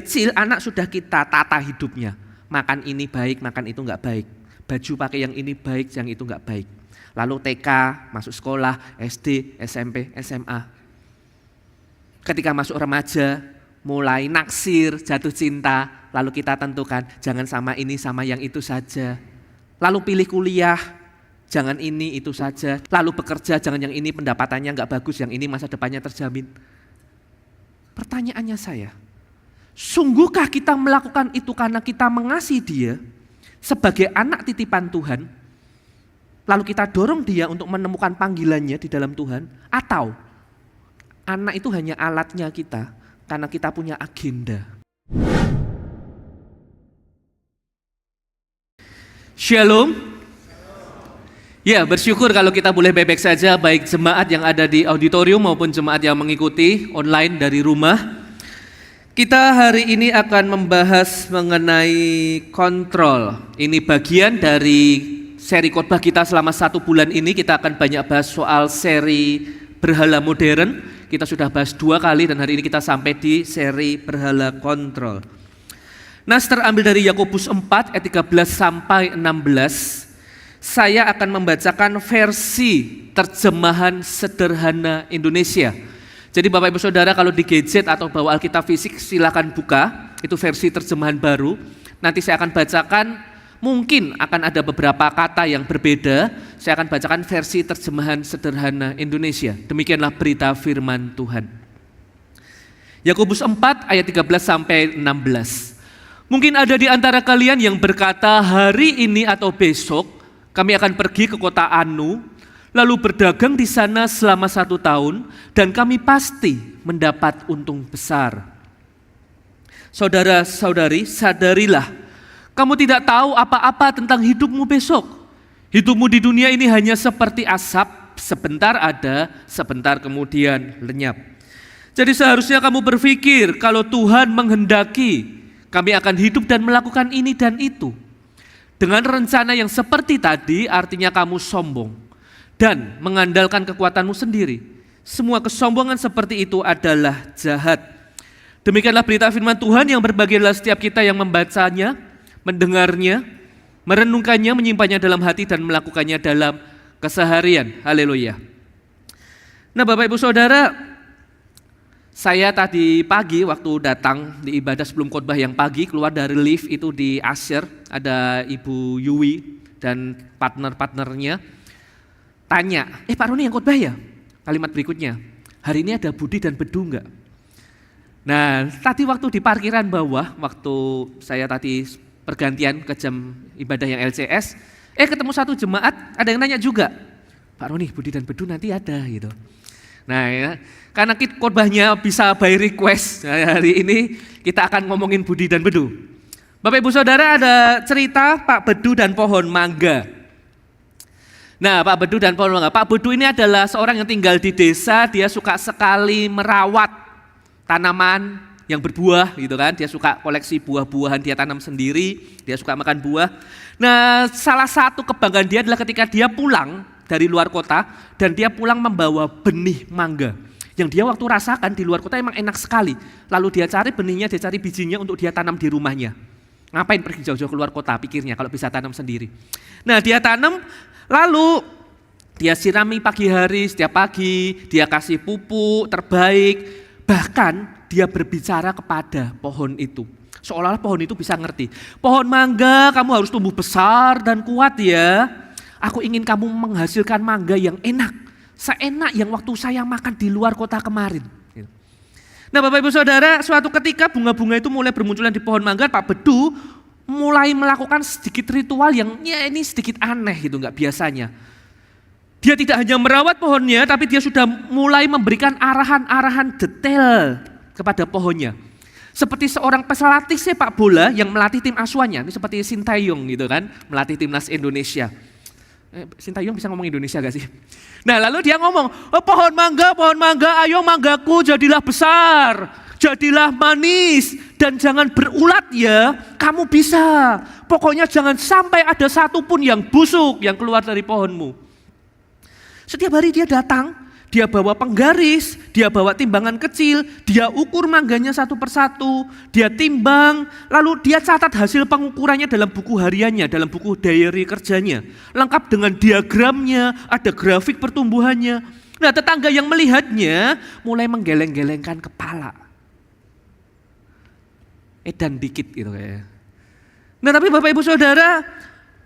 Kecil anak sudah kita tata hidupnya. Makan ini baik, makan itu enggak baik. Baju pakai yang ini baik, yang itu enggak baik. Lalu TK, masuk sekolah, SD, SMP, SMA. Ketika masuk remaja, mulai naksir, jatuh cinta, lalu kita tentukan jangan sama ini, sama yang itu saja. Lalu pilih kuliah, jangan ini, itu saja. Lalu bekerja, jangan yang ini pendapatannya enggak bagus, yang ini masa depannya terjamin. Pertanyaannya saya, sungguhkah kita melakukan itu karena kita mengasihi dia sebagai anak titipan Tuhan, lalu kita dorong dia untuk menemukan panggilannya di dalam Tuhan, atau anak itu hanya alatnya kita karena kita punya agenda? Shalom. Ya, bersyukur kalau kita boleh bebek saja, baik jemaat yang ada di auditorium maupun jemaat yang mengikuti online dari rumah. Kita hari ini akan membahas mengenai kontrol. Ini bagian dari seri khotbah kita selama 1 bulan ini. Kita akan banyak bahas soal seri berhala modern. Kita sudah bahas 2 kali dan hari ini kita sampai di seri berhala kontrol. Nas terambil dari Yakobus 4 ayat 13 sampai 16. Saya akan membacakan versi terjemahan sederhana Indonesia. Jadi Bapak Ibu Saudara kalau di gadget atau bawa Alkitab fisik silakan buka, itu versi terjemahan baru. Nanti saya akan bacakan, mungkin akan ada beberapa kata yang berbeda. Saya akan bacakan versi terjemahan sederhana Indonesia. Demikianlah berita firman Tuhan. Yakobus 4 ayat 13 sampai 16. Mungkin ada di antara kalian yang berkata, hari ini atau besok kami akan pergi ke kota Anu, lalu berdagang di sana selama 1 tahun, dan kami pasti mendapat untung besar. Saudara-saudari, sadarilah, kamu tidak tahu apa-apa tentang hidupmu besok. Hidupmu di dunia ini hanya seperti asap, sebentar ada, sebentar kemudian lenyap. Jadi seharusnya kamu berpikir, kalau Tuhan menghendaki, kami akan hidup dan melakukan ini dan itu. Dengan rencana yang seperti tadi, artinya kamu sombong dan mengandalkan kekuatanmu sendiri. Semua kesombongan seperti itu adalah jahat. Demikianlah berita firman Tuhan yang berbahagialah setiap kita yang membacanya, mendengarnya, merenungkannya, menyimpannya dalam hati dan melakukannya dalam keseharian. Haleluya. Nah Bapak Ibu Saudara, saya tadi pagi waktu datang di ibadah sebelum khotbah yang pagi, keluar dari lift itu di Asher, ada Ibu Yui dan partner-partnernya. Tanya, Pak Roni yang khotbah ya? Kalimat berikutnya, hari ini ada Budi dan Bedu enggak? Nah, tadi waktu di parkiran bawah, waktu saya tadi pergantian ke jam ibadah yang LCS, ketemu satu jemaat, ada yang nanya juga, Pak Roni, Budi dan Bedu nanti ada gitu. Nah ya, karena khotbahnya bisa by request, hari ini kita akan ngomongin Budi dan Bedu. Bapak Ibu Saudara, ada cerita Pak Bedu dan pohon mangga. Nah, Pak Bedu dan pohon mangga. Pak Bedu ini adalah seorang yang tinggal di desa, dia suka sekali merawat tanaman yang berbuah gitu kan. Dia suka koleksi buah-buahan, dia tanam sendiri, dia suka makan buah. Nah, salah satu kebanggaan dia adalah ketika dia pulang dari luar kota dan dia pulang membawa benih mangga. Yang dia waktu rasakan di luar kota emang enak sekali. Lalu dia cari benihnya, dia cari bijinya untuk dia tanam di rumahnya. Ngapain pergi jauh-jauh keluar kota pikirnya kalau bisa tanam sendiri. Nah dia tanam, lalu dia sirami pagi hari, setiap pagi, dia kasih pupuk terbaik. Bahkan dia berbicara kepada pohon itu. Seolah-olah pohon itu bisa ngerti. Pohon mangga kamu harus tumbuh besar dan kuat ya. Aku ingin kamu menghasilkan mangga yang enak. Seenak yang waktu saya makan di luar kota kemarin. Nah Bapak Ibu Saudara, suatu ketika bunga-bunga itu mulai bermunculan di pohon mangga, Pak Bedu mulai melakukan sedikit ritual yang ya ini sedikit aneh gitu, nggak biasanya. Dia tidak hanya merawat pohonnya, tapi dia sudah mulai memberikan arahan-arahan detail kepada pohonnya. Seperti seorang pelatih sepak bola yang melatih tim asuhannya, ini seperti Sintayong gitu kan, melatih timnas Indonesia. Sintayong bisa ngomong Indonesia gak sih? Nah lalu dia ngomong, pohon mangga, ayo manggaku jadilah besar, jadilah manis, dan jangan berulat ya, kamu bisa. Pokoknya jangan sampai ada satu pun yang busuk yang keluar dari pohonmu. Setiap hari dia datang, dia bawa penggaris, dia bawa timbangan kecil, dia ukur mangganya satu persatu, dia timbang, lalu dia catat hasil pengukurannya dalam buku hariannya, dalam buku diary kerjanya. Lengkap dengan diagramnya, ada grafik pertumbuhannya. Nah, tetangga yang melihatnya mulai menggeleng-gelengkan kepala. Edan dikit gitu kayaknya. Nah, tapi Bapak Ibu Saudara,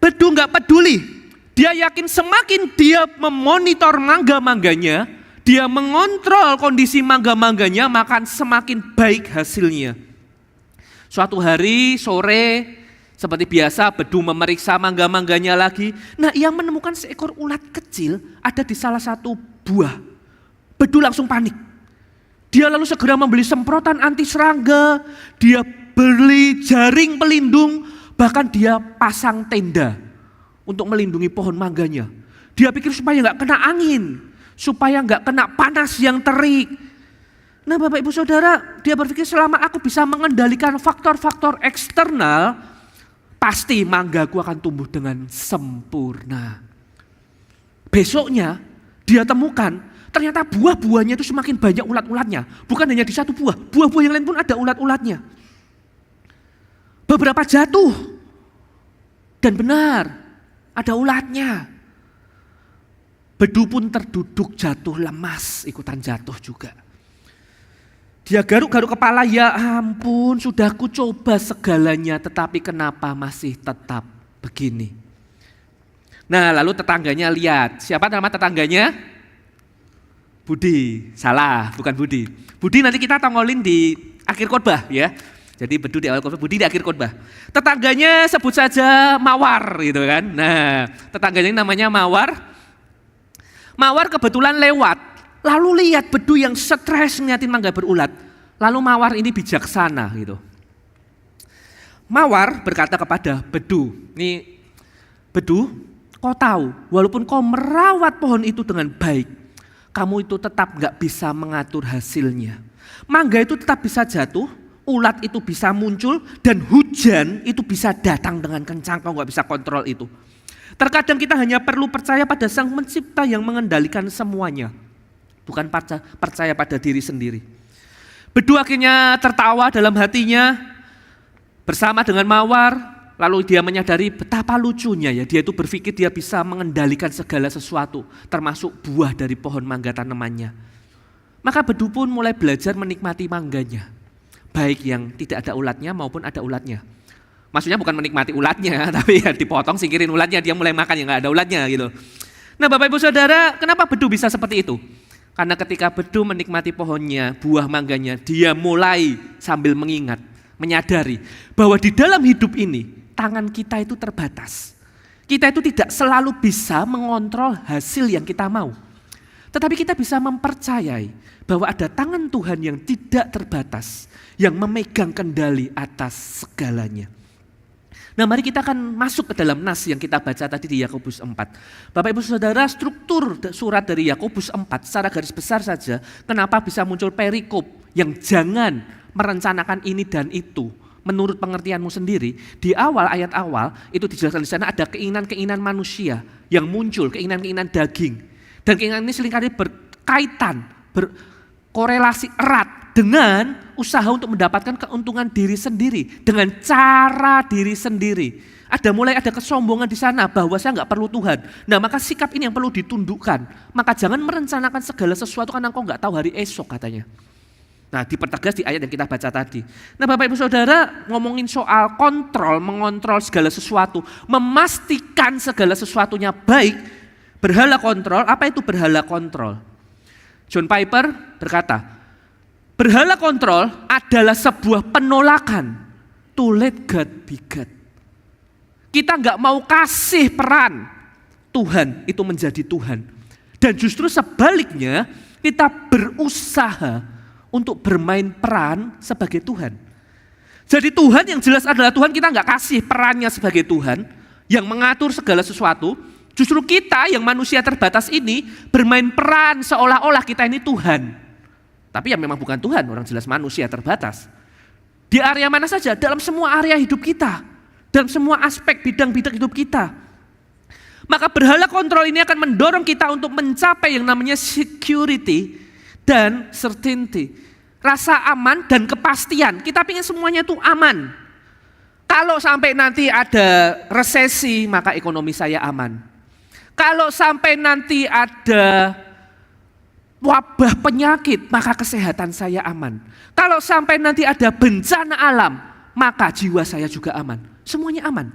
Bedu nggak peduli. Dia yakin semakin dia memonitor mangga-mangganya, dia mengontrol kondisi mangga-mangganya, maka semakin baik hasilnya. Suatu hari sore, seperti biasa Bedu memeriksa mangga-mangganya lagi. Nah, ia menemukan seekor ulat kecil ada di salah satu buah. Bedu langsung panik. Dia lalu segera membeli semprotan anti serangga, dia beli jaring pelindung, bahkan dia pasang tenda untuk melindungi pohon mangganya. Dia pikir supaya nggak kena angin, supaya nggak kena panas yang terik. Nah, Bapak Ibu Saudara, dia berpikir selama aku bisa mengendalikan faktor-faktor eksternal, pasti manggaku akan tumbuh dengan sempurna. Besoknya dia temukan ternyata buah-buahnya itu semakin banyak ulat-ulatnya. Bukan hanya di satu buah, buah-buah yang lain pun ada ulat-ulatnya. Beberapa jatuh dan benar ada ulatnya. Bedu pun terduduk jatuh lemas, ikutan jatuh juga. Dia garuk-garuk kepala, ya ampun, sudah ku coba segalanya, tetapi kenapa masih tetap begini. Nah, lalu tetangganya lihat, siapa nama tetangganya? Budi, salah, bukan Budi. Budi nanti kita tongolin di akhir khotbah ya. Jadi Bedu di awal khotbah, Budi di akhir khotbah. Tetangganya sebut saja Mawar gitu kan. Nah, tetangganya namanya Mawar. Mawar kebetulan lewat, lalu lihat Bedu yang stres ngeliatin mangga berulat. Lalu Mawar ini bijaksana gitu. Mawar berkata kepada Bedu, nih Bedu, kau tahu walaupun kau merawat pohon itu dengan baik, kamu itu tetap gak bisa mengatur hasilnya. Mangga itu tetap bisa jatuh, ulat itu bisa muncul, dan hujan itu bisa datang dengan kencang, kau gak bisa kontrol itu. Terkadang kita hanya perlu percaya pada Sang Pencipta yang mengendalikan semuanya, bukan percaya pada diri sendiri. Bedu akhirnya tertawa dalam hatinya bersama dengan Mawar, lalu dia menyadari betapa lucunya ya, dia itu berpikir dia bisa mengendalikan segala sesuatu, termasuk buah dari pohon mangga tanamannya. Maka Bedu pun mulai belajar menikmati mangganya, baik yang tidak ada ulatnya maupun ada ulatnya. Maksudnya bukan menikmati ulatnya, tapi ya dipotong, singkirin ulatnya, dia mulai makan yang gak ada ulatnya gitu. Nah, Bapak Ibu Saudara, kenapa Bedu bisa seperti itu? Karena ketika Bedu menikmati pohonnya, buah mangganya, dia mulai sambil mengingat, menyadari bahwa di dalam hidup ini, tangan kita itu terbatas. Kita itu tidak selalu bisa mengontrol hasil yang kita mau. Tetapi kita bisa mempercayai bahwa ada tangan Tuhan yang tidak terbatas, yang memegang kendali atas segalanya. Nah, mari kita akan masuk ke dalam nas yang kita baca tadi di Yakobus 4. Bapak Ibu Saudara, struktur surat dari Yakobus 4 secara garis besar saja, kenapa bisa muncul perikop yang jangan merencanakan ini dan itu menurut pengertianmu sendiri. Di awal, ayat awal, itu dijelaskan di sana ada keinginan-keinginan manusia yang muncul, keinginan-keinginan daging. Dan keinginan ini seringkali berkaitan, berkorelasi erat dengan usaha untuk mendapatkan keuntungan diri sendiri, dengan cara diri sendiri. Mulai ada kesombongan di sana bahwa saya nggak perlu Tuhan. Nah, maka sikap ini yang perlu ditundukkan. Maka jangan merencanakan segala sesuatu karena engkau nggak tahu hari esok katanya. Nah, dipertegas di ayat yang kita baca tadi. Nah, Bapak Ibu Saudara, ngomongin soal kontrol, mengontrol segala sesuatu, memastikan segala sesuatunya baik. Berhala kontrol, apa itu berhala kontrol? John Piper berkata, berhala kontrol adalah sebuah penolakan to let God be God. Kita nggak mau kasih peran Tuhan itu menjadi Tuhan. Dan justru sebaliknya, kita berusaha untuk bermain peran sebagai Tuhan. Jadi Tuhan yang jelas adalah Tuhan, kita nggak kasih perannya sebagai Tuhan yang mengatur segala sesuatu. Justru kita yang manusia terbatas ini bermain peran seolah-olah kita ini Tuhan. Tapi ya memang bukan Tuhan, orang jelas manusia terbatas. Di area mana saja, dalam semua area hidup kita. Dalam semua aspek bidang-bidang hidup kita. Maka berhala kontrol ini akan mendorong kita untuk mencapai yang namanya security dan certainty. Rasa aman dan kepastian. Kita ingin semuanya itu aman. Kalau sampai nanti ada resesi, maka ekonomi saya aman. Kalau sampai nanti ada wabah penyakit, maka kesehatan saya aman. Kalau sampai nanti ada bencana alam, maka jiwa saya juga aman. Semuanya aman.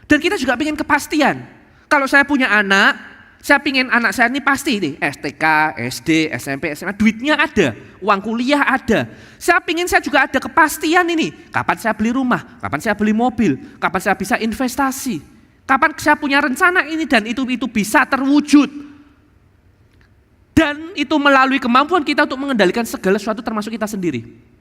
Dan kita juga ingin kepastian. Kalau saya punya anak, saya ingin anak saya ini pasti nih, STK, SD, SMP, SMA, duitnya ada, uang kuliah ada. Saya ingin saya juga ada kepastian ini, kapan saya beli rumah, kapan saya beli mobil, kapan saya bisa investasi, kapan saya punya rencana ini dan itu bisa terwujud. Dan itu melalui kemampuan kita untuk mengendalikan segala sesuatu termasuk kita sendiri.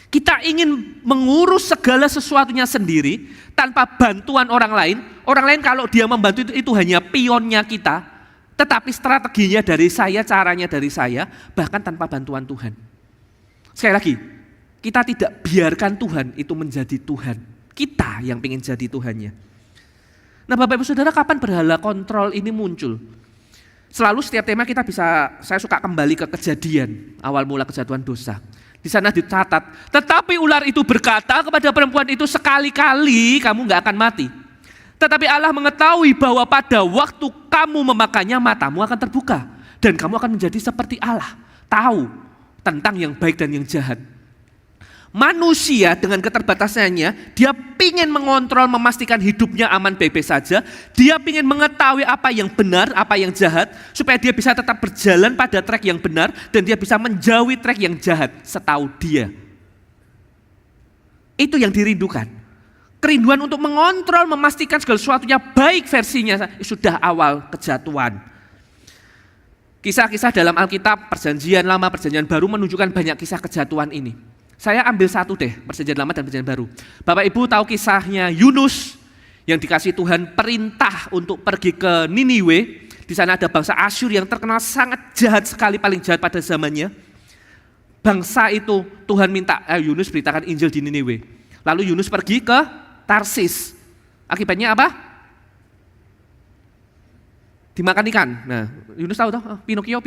Kita ingin mengurus segala sesuatunya sendiri tanpa bantuan orang lain. Orang lain kalau dia membantu itu hanya pionnya kita. Tetapi strateginya dari saya, caranya dari saya, bahkan tanpa bantuan Tuhan. Sekali lagi, kita tidak biarkan Tuhan itu menjadi Tuhan. Kita yang ingin jadi Tuhannya. Nah Bapak Ibu Saudara, kapan berhala kontrol ini muncul? Selalu setiap tema saya suka kembali ke Kejadian, awal mula kejatuhan dosa. Di sana dicatat, tetapi ular itu berkata kepada perempuan itu, sekali-kali kamu gak akan mati. Tetapi Allah mengetahui bahwa pada waktu kamu memakannya matamu akan terbuka. Dan kamu akan menjadi seperti Allah, tahu tentang yang baik dan yang jahat. Manusia dengan keterbatasannya, dia ingin mengontrol, memastikan hidupnya aman baik-baik saja. Dia ingin mengetahui apa yang benar, apa yang jahat, supaya dia bisa tetap berjalan pada trek yang benar, dan dia bisa menjauhi trek yang jahat setahu dia. Itu yang dirindukan. Kerinduan untuk mengontrol, memastikan segala sesuatunya baik versinya sudah awal kejatuhan. Kisah-kisah dalam Alkitab, Perjanjian Lama, Perjanjian Baru menunjukkan banyak kisah kejatuhan ini. Saya ambil satu deh, Perjanjian Lama dan Perjanjian Baru. Bapak Ibu tahu kisahnya Yunus yang dikasih Tuhan perintah untuk pergi ke Niniwe. Di sana ada bangsa Asyur yang terkenal sangat jahat sekali, paling jahat pada zamannya. Bangsa itu Tuhan minta Yunus beritakan Injil di Niniwe. Lalu Yunus pergi ke Tarsis. Akibatnya apa? Dimakan ikan. Nah, Yunus tahu Pinocchio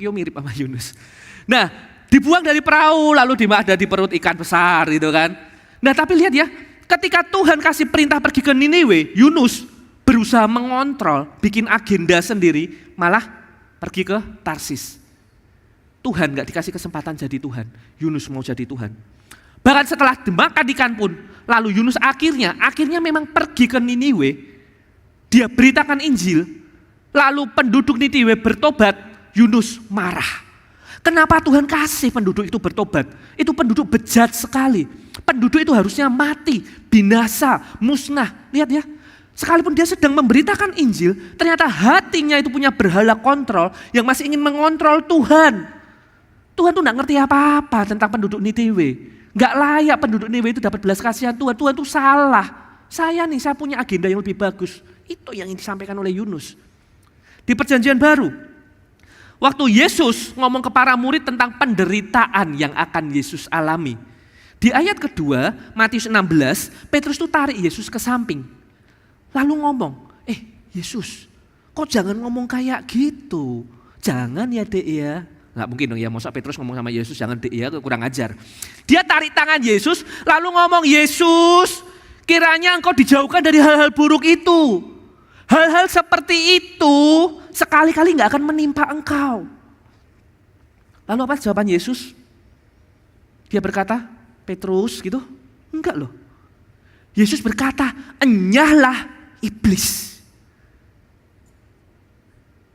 mirip sama Yunus. Nah, dibuang dari perahu, lalu ada di perut ikan besar gitu kan. Nah tapi lihat ya, ketika Tuhan kasih perintah pergi ke Niniwe, Yunus berusaha mengontrol, bikin agenda sendiri, malah pergi ke Tarsis. Tuhan gak dikasih kesempatan jadi Tuhan, Yunus mau jadi Tuhan. Bahkan setelah dimakan ikan pun, lalu Yunus akhirnya memang pergi ke Niniwe, dia beritakan Injil, lalu penduduk Niniwe bertobat, Yunus marah. Kenapa Tuhan kasih penduduk itu bertobat? Itu penduduk bejat sekali. Penduduk itu harusnya mati, binasa, musnah. Lihat ya, sekalipun dia sedang memberitakan Injil, ternyata hatinya itu punya berhala kontrol yang masih ingin mengontrol Tuhan. Tuhan tuh gak ngerti apa-apa tentang penduduk Niniwe. Gak layak penduduk Niniwe itu dapat belas kasihan Tuhan. Tuhan tuh salah. Saya punya agenda yang lebih bagus. Itu yang disampaikan oleh Yunus. Di Perjanjian Baru, waktu Yesus ngomong ke para murid tentang penderitaan yang akan Yesus alami. Di ayat kedua, Matius 16, Petrus itu tarik Yesus ke samping. Lalu ngomong, Yesus, kok jangan ngomong kayak gitu. Jangan ya dek ya. Nggak mungkin dong ya, masa Petrus ngomong sama Yesus, jangan dek ya, kurang ajar. Dia tarik tangan Yesus, lalu ngomong, Yesus, kiranya engkau dijauhkan dari hal-hal buruk itu. Hal-hal seperti itu sekali-kali gak akan menimpa engkau. Lalu apa jawaban Yesus? Dia berkata, Petrus gitu? Enggak loh. Yesus berkata, enyahlah iblis.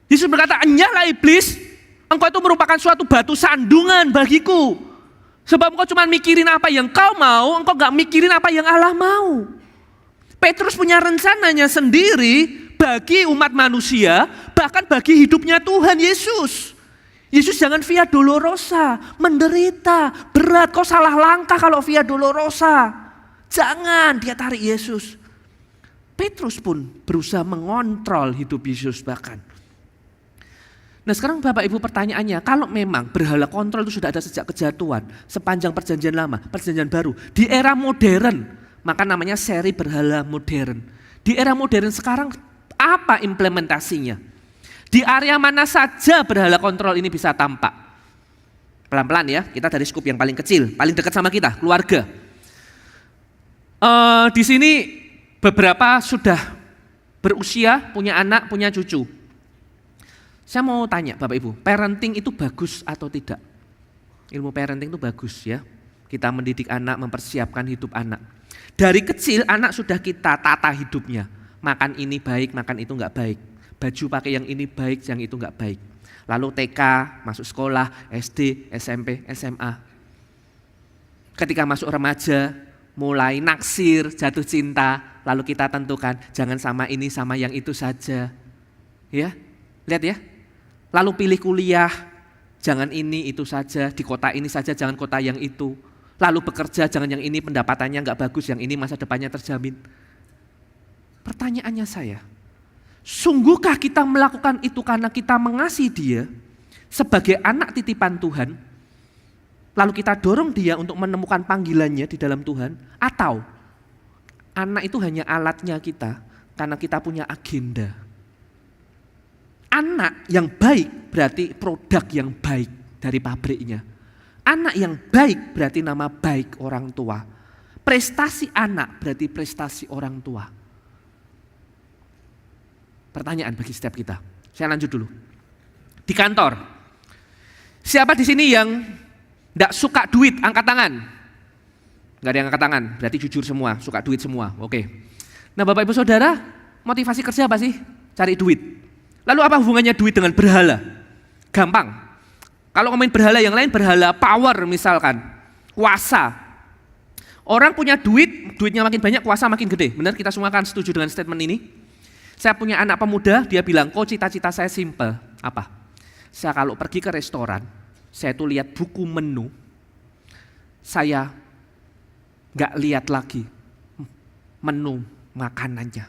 Yesus berkata, enyahlah iblis, engkau itu merupakan suatu batu sandungan bagiku. Sebab engkau cuma mikirin apa yang kau mau, engkau gak mikirin apa yang Allah mau. Petrus punya rencananya sendiri bagi umat manusia, bahkan bagi hidupnya Tuhan Yesus. Yesus jangan via dolorosa, menderita, berat, kau salah langkah kalau via dolorosa. Jangan, dia tarik Yesus. Petrus pun berusaha mengontrol hidup Yesus bahkan. Nah sekarang Bapak Ibu pertanyaannya, kalau memang berhala kontrol itu sudah ada sejak kejatuhan, sepanjang Perjanjian Lama, Perjanjian Baru, di era modern, maka namanya seri berhala modern. Di era modern sekarang Apa implementasinya? Di area mana saja berhala kontrol ini bisa tampak? Pelan-pelan ya, kita dari skup yang paling kecil, paling dekat sama kita, keluarga. Di sini beberapa sudah berusia, punya anak, punya cucu. Saya mau tanya Bapak Ibu, parenting itu bagus atau tidak? Ilmu parenting itu bagus ya. Kita mendidik anak, mempersiapkan hidup anak. Dari kecil anak sudah kita tata hidupnya. Makan ini baik, makan itu enggak baik. Baju pakai yang ini baik, yang itu enggak baik. Lalu TK, masuk sekolah, SD, SMP, SMA. Ketika masuk remaja, mulai naksir, jatuh cinta. Lalu kita tentukan, jangan sama ini, sama yang itu saja. Ya, lihat ya. Lalu pilih kuliah, jangan ini, itu saja. Di kota ini saja, jangan kota yang itu. Lalu bekerja, jangan yang ini pendapatannya enggak bagus, yang ini masa depannya terjamin. Pertanyaannya saya, sungguhkah kita melakukan itu karena kita mengasihi dia sebagai anak titipan Tuhan, lalu kita dorong dia untuk menemukan panggilannya di dalam Tuhan, atau anak itu hanya alatnya kita karena kita punya agenda? Anak yang baik berarti produk yang baik dari pabriknya. Anak yang baik berarti nama baik orang tua. Prestasi anak berarti prestasi orang tua. Pertanyaan bagi setiap kita. Saya lanjut dulu. Di kantor, siapa di sini yang tidak suka duit? Angkat tangan. Enggak ada yang angkat tangan, berarti jujur semua, suka duit semua. Oke. Nah Bapak Ibu Saudara, motivasi kerja apa sih? Cari duit. Lalu apa hubungannya duit dengan berhala? Gampang. Kalau ngomongin berhala yang lain, berhala power misalkan, kuasa. Orang punya duit, duitnya makin banyak, kuasa makin gede. Benar, kita semua kan setuju dengan statement ini? Saya punya anak pemuda, dia bilang, kok cita-cita saya simple. Apa? Saya kalau pergi ke restoran, saya tuh lihat buku menu, saya nggak lihat lagi menu makanannya.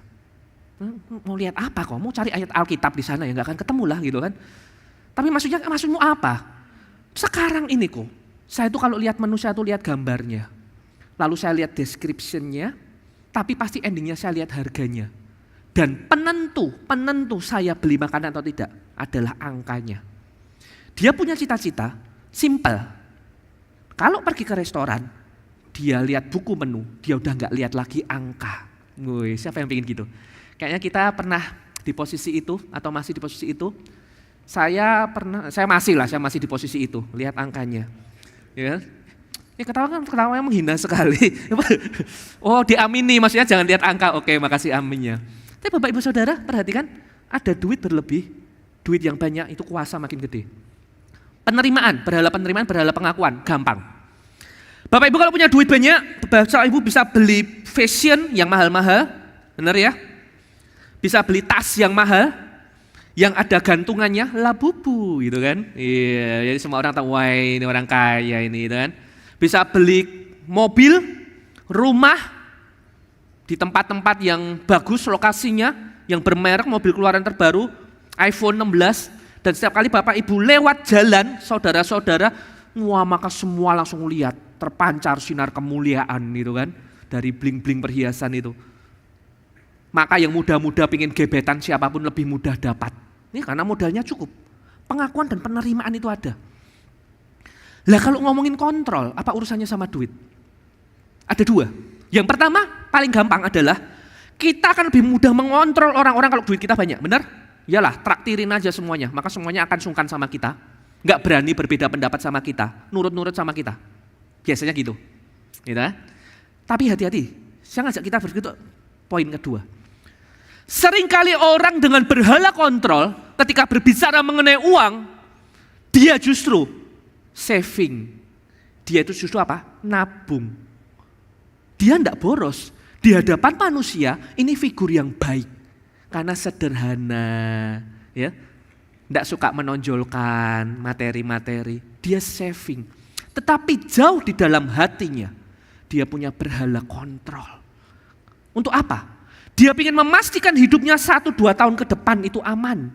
Mau lihat apa kok? Mau cari ayat Alkitab di sana ya nggak akan ketemu lah gitu kan. Tapi maksudmu apa? Sekarang ini kok, saya tuh kalau lihat menu saya tuh lihat gambarnya. Lalu saya lihat description-nya, tapi pasti endingnya saya lihat harganya. Dan penentu saya beli makanan atau tidak adalah angkanya. Dia punya cita-cita, simple. Kalau pergi ke restoran, dia lihat buku menu, dia udah nggak lihat lagi angka. Woi, siapa yang pengen gitu? Kayaknya kita pernah di posisi itu atau masih di posisi itu. Saya masih di posisi itu, lihat angkanya. Ya. Ya ketawa yang menghina sekali. Oh, diamini, maksudnya jangan lihat angka. Oke, makasih aminnya. Tapi Bapak Ibu Saudara, perhatikan, ada duit berlebih, duit yang banyak itu kuasa makin gede. Penerimaan, berhala pengakuan, gampang. Bapak Ibu kalau punya duit banyak, Bapak Ibu bisa beli fashion yang mahal-mahal, benar ya? Bisa beli tas yang mahal, yang ada gantungannya Labubu gitu kan. Iya, jadi semua orang tahu, wah ini orang kaya ini gitu kan. Bisa beli mobil, rumah, di tempat-tempat yang bagus lokasinya, yang bermerek, mobil keluaran terbaru, iPhone 16, dan setiap kali Bapak Ibu lewat jalan, saudara-saudara, wah maka semua langsung lihat, terpancar sinar kemuliaan gitu kan, dari bling-bling perhiasan itu. Maka yang muda-muda pingin gebetan siapapun lebih mudah dapat. Ini karena modalnya cukup, pengakuan dan penerimaan itu ada. Lah kalau ngomongin kontrol, apa urusannya sama duit? Ada dua. Yang pertama, paling gampang adalah kita akan lebih mudah mengontrol orang-orang kalau duit kita banyak, benar? Iyalah, traktirin aja semuanya, maka semuanya akan sungkan sama kita, nggak berani berbeda pendapat sama kita, nurut-nurut sama kita. Biasanya gitu. Gitu kan? Tapi hati-hati, saya ngajak kita berpikir poin kedua. Seringkali orang dengan berhala kontrol, ketika berbicara mengenai uang, dia justru saving. Dia itu justru apa? Nabung. Dia tidak boros. Di hadapan manusia, ini figur yang baik. Karena sederhana. Ya, tidak suka menonjolkan materi-materi. Dia saving. Tetapi jauh di dalam hatinya, dia punya berhala kontrol. Untuk apa? Dia ingin memastikan hidupnya 1-2 tahun ke depan itu aman.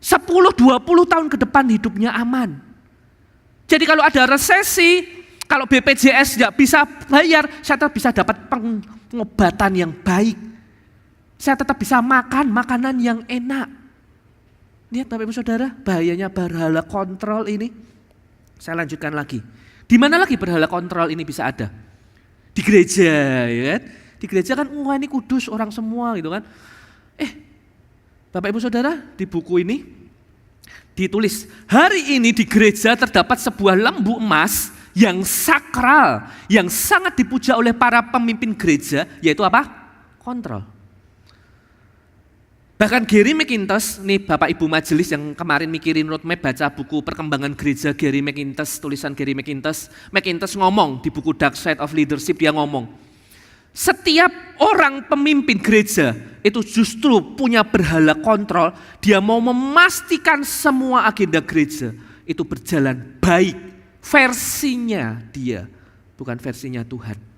10-20 tahun ke depan hidupnya aman. Jadi kalau ada resesi, kalau BPJS tidak bisa bayar, saya bisa dapat pengobatan yang baik. Saya tetap bisa makan makanan yang enak. Lihat Bapak Ibu Saudara, bahayanya berhala kontrol ini. Saya lanjutkan lagi. Di mana lagi berhala kontrol ini bisa ada? Di gereja, ya kan? Di gereja kan, wah ini kudus orang semua gitu kan. Bapak Ibu Saudara, di buku ini ditulis, hari ini di gereja terdapat sebuah lembu emas yang sakral, yang sangat dipuja oleh para pemimpin gereja, yaitu apa? Kontrol. Bahkan Gary McIntosh, nih Bapak Ibu Majelis yang kemarin mikirin roadmap baca buku Perkembangan Gereja Gary McIntosh, tulisan Gary McIntosh ngomong di buku Dark Side of Leadership, dia ngomong, setiap orang pemimpin gereja itu justru punya berhala kontrol, dia mau memastikan semua agenda gereja itu berjalan baik, versinya dia, bukan versinya Tuhan.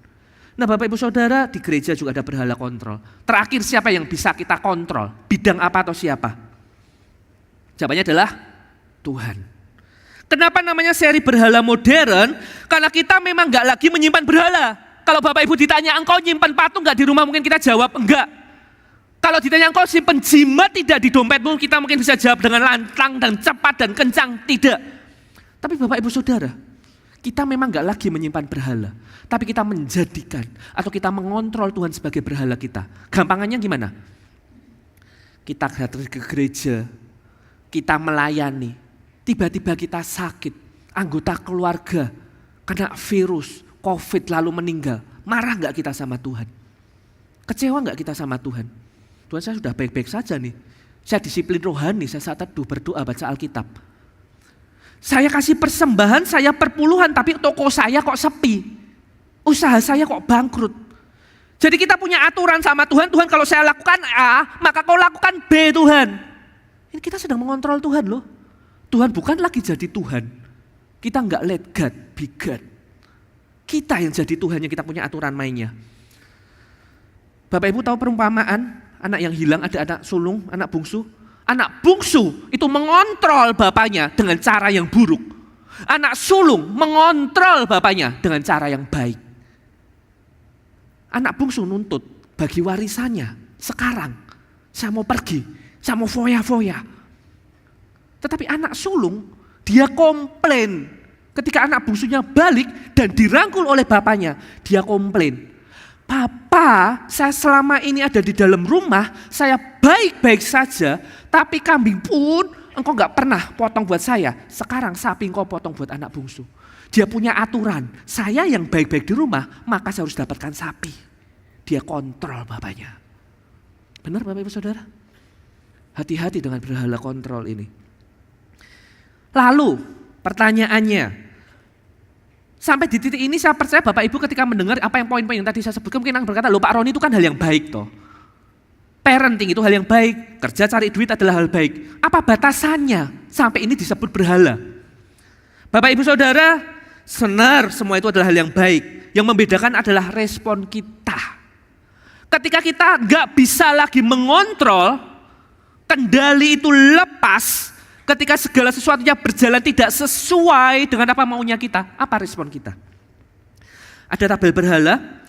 Nah Bapak Ibu Saudara, di gereja juga ada berhala kontrol. Terakhir siapa yang bisa kita kontrol? Bidang apa atau siapa? Jawabannya adalah Tuhan. Kenapa namanya seri berhala modern? Karena kita memang gak lagi menyimpan berhala. Kalau Bapak Ibu ditanya, engkau nyimpan patung gak di rumah? Mungkin kita jawab enggak. Kalau ditanya engkau simpan jimat tidak di dompetmu? Kita mungkin bisa jawab dengan lantang dan cepat dan kencang. Tidak. Tapi Bapak Ibu Saudara, kita memang gak lagi menyimpan berhala, tapi kita menjadikan atau kita mengontrol Tuhan sebagai berhala kita. Gampangannya gimana? Kita datang ke gereja, kita melayani, tiba-tiba kita sakit, anggota keluarga kena virus, COVID lalu meninggal. Marah gak kita sama Tuhan? Kecewa gak kita sama Tuhan? Tuhan, saya sudah baik-baik saja nih, saya disiplin rohani, saya saat teduh berdoa baca Alkitab. Saya kasih persembahan, saya perpuluhan, tapi toko saya kok sepi. Usaha saya kok bangkrut. Jadi kita punya aturan sama Tuhan, Tuhan kalau saya lakukan A, maka kau lakukan B Tuhan. Ini kita sedang mengontrol Tuhan loh. Tuhan bukan lagi jadi Tuhan. Kita enggak let God be God. Kita yang jadi Tuhan, yang kita punya aturan mainnya. Bapak Ibu tahu perumpamaan, anak yang hilang ada anak sulung, anak bungsu. Anak bungsu itu mengontrol bapaknya dengan cara yang buruk. Anak sulung mengontrol bapaknya dengan cara yang baik. Anak bungsu nuntut bagi warisannya. Sekarang saya mau pergi, saya mau foya-foya. Tetapi anak sulung dia komplain. Ketika anak bungsunya balik dan dirangkul oleh bapaknya, dia komplain. Papa, saya selama ini ada di dalam rumah, saya baik-baik saja, tapi kambing pun engkau gak pernah potong buat saya. Sekarang sapi engkau potong buat anak bungsu. Dia punya aturan, saya yang baik-baik di rumah, maka saya harus dapatkan sapi. Dia kontrol bapaknya. Benar Bapak Ibu Saudara? Hati-hati dengan berhala kontrol ini. Lalu pertanyaannya, sampai di titik ini saya percaya Bapak Ibu ketika mendengar apa yang poin-poin yang tadi saya sebutkan, mungkin akan berkata, loh Pak Roni itu kan hal yang baik toh. Parenting itu hal yang baik, kerja cari duit adalah hal baik. Apa batasannya sampai ini disebut berhala? Bapak Ibu Saudara, benar semua itu adalah hal yang baik. Yang membedakan adalah respon kita. Ketika kita nggak bisa lagi mengontrol, kendali itu lepas, ketika segala sesuatunya berjalan tidak sesuai dengan apa maunya kita, apa respon kita? Ada tabel berhala.